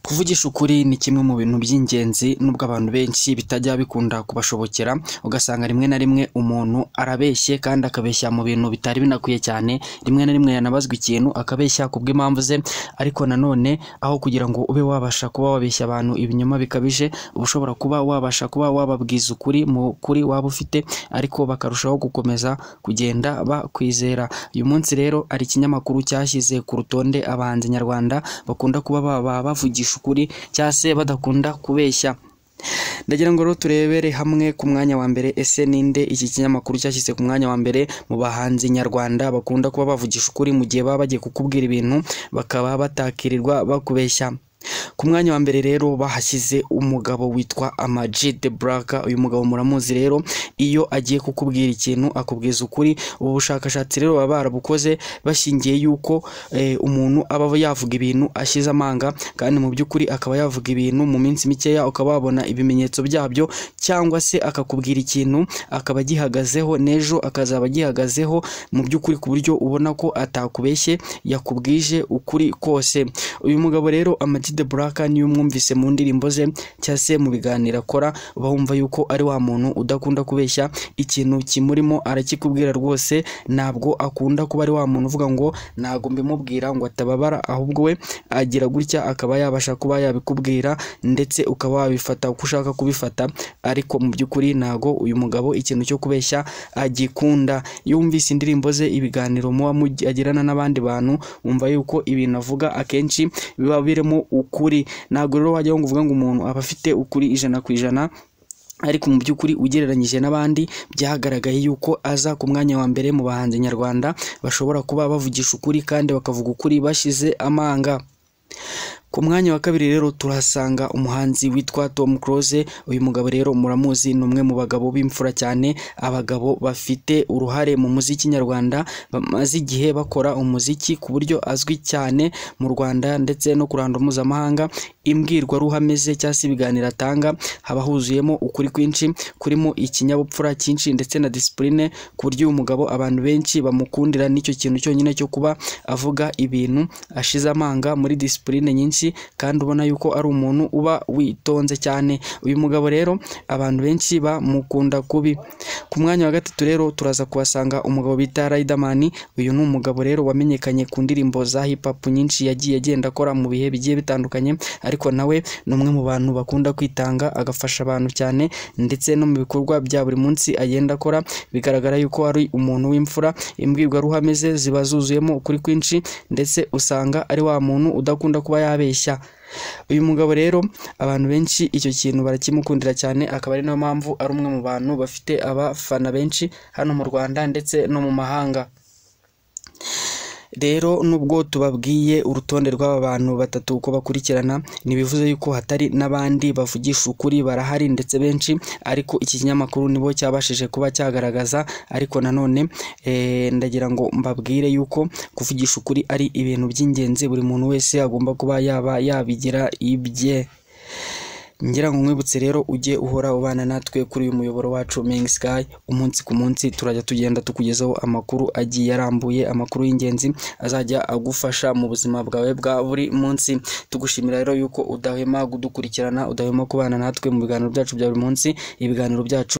Kuvugisha ukuri ni kimwe mu bintu by'ingenzi nubwo abantu benshi bitajya bikunda kubashobokera, ugasanga rimwe na rimwe umuntu arabeshye kandi akabeshya mu bintu bitari binakwiye cyane, rimwe na rimwe yanabazwa ikintu akabeshya kubw'impamvu ze, ariko nanone aho kugira ngo ube wabasha kuba wabeshya abantu ibinyoma bikabije, uba ushobora kuba wabasha kuba wababwiza ukuri mu kuri waba ufite, ariko bakarushaho gukomeza kugenda bakwizera. Uyu munsi rero hari ikinyamakuru cyashyize ku rutonde abahanzi nyarwanda bakunda kuba bavugisha ukuri cyangwa se badakunda kubeshya. Ndagira ngo rero turebere hamwe ku mwanya wa mbere, ese ninde iki kinyamakuru cyashyize ku mwanya wa mbere mu bahanzi nyarwanda bakunda kuba bavugisha ukuri mu gihe baba bagiye kukubwira ibintu bakaba batakirirwa bakubeshya. Ku mwanya wa mbere rero bahashyize umugabo witwa Ama-G The Black. Uyu mugabo muramuzi rero, iyo agiye kukubwira ikintu akubwiza ukuri. Ubu bushakashatsi rero baba barabukoze bashingiye yuko umuntu aba yavuga ibintu ashize amanga, kandi mu by'ukuri akaba yavuga ibintu mu minsi mikeya ukaba wabona ibimenyetso byabyo, cyangwa se akakubwira ikintu akaba agihagazeho n'ejo akazaba agihagazeho mu by'ukuri ku buryo ubona ko atakubeshye, yakubwije ukuri kose. Uyu mugabo rero Ama-G The Black niyo umwumvise mu ndirimbo ze cyangwa se mu biganiro akora, uba wumva yuko ari wa muntu udakunda kubeshya, ikintu kimurimo arakikubwira rwose, ntabwo akunda kuba ari wa muntu uvuga ngo ntabwo mbimubwira ngo atababara, ahubwo we agira gutya akaba yabasha kuba yabikubwira ndetse ukaba wabifata uko ushaka kubifata, ariko mu by'ukuri ntago uyu mugabo ikintu cyo kubeshya agikunda. Iyo wumvise indirimbo ze, ibiganiro muba agirana n'abandi bantu, wumva yuko ibintu avuga akenshi biba birimo ukuri. Ntabwo rero wajya ngo uvuga ngo umuntu aba afite ukuri 100%, ariko mu by'ukuri ugereranyije n'abandi byagaragaye yuko aza ku mwanya wa mbere mu bahanzi nyarwanda bashobora kuba bavugisha ukuri kandi bakavuga ukuri bashize amanga. Ku mwanya wa kabiri rero turahasanga umuhanzi witwa Tom Close. Uyu mugabo rero muramuzi, ni umwe mu bagabo b'imfura cyane, abagabo bafite uruhare mu muziki nyarwanda, bamaze igihe bakora umuziki ku buryo azwi cyane mu Rwanda ndetse no ku ruhando mpuzamahanga. Imbwirwaruhame ze cyangwa se ibiganiro atanga haba huzuyemo ukuri kwinshi, kurimo ikinyabupfura cyinshi ndetse na discipline, ku buryo uyu mugabo abantu benshi bamukundira n'icyo kintu cyonyine cyo kuba avuga ibintu ashize amanga muri discipline nyinshi, kandi ubona yuko ari umuntu uba witonze cyane. Uyu mugabo rero abantu benshi bamukunda kubi. Ku mwanya wa gatatu rero turaza kuhasanga umugabo bita Riderman. Uyu ni umugabo rero wamenyekanye ku ndirimbo za hip hop nyinshi yagiye agenda akora mu bihe bigiye bitandukanye, ariko nawe ni umwe mu bantu bakunda kwitanga agafasha abantu cyane, ndetse no mu bikorwa bya buri munsi agenda akora bigaragara yuko ari umuntu w'imfura. Imbwirwaruhame ze ziba zuzuyemo ukuri kwinshi, ndetse usanga ari wa muntu udakunda kuba yabeshya. Uyu mugabo rero abantu benshi icyo kintu barakimukundira cyane, akaba ari nayo mpamvu ari umwe mu bantu bafite abafana benshi hano mu Rwanda ndetse no mu mahanga. Rero nubwo tubabwiye urutonde rw'aba bantu batatu uko bakurikirana, ntibivuze yuko hatari n'abandi bavugisha ukuri, barahari ndetse benshi, ariko iki kinyamakuru nibo cyabashije kuba cyagaragaza. Ariko nanone ndagira ngo mbabwire yuko kuvugisha ukuri ari ibintu by'ingenzi, buri muntu wese agomba kuba yabigira ibye. Ngira ngo nkwibutse rero ujye uhora ubana natwe kuri uyu muyoboro wacu Ming Sky, umunsi ku munsi turajya tugenda tukugezaho amakuru agiye yarambuye, amakuru y'ingenzi azajya agufasha mu buzima bwawe bwa buri munsi. Tugushimira rero yuko udahwema kudukurikirana, udahwema kubana natwe mu biganiro byacu bya buri munsi. Ibiganiro byacu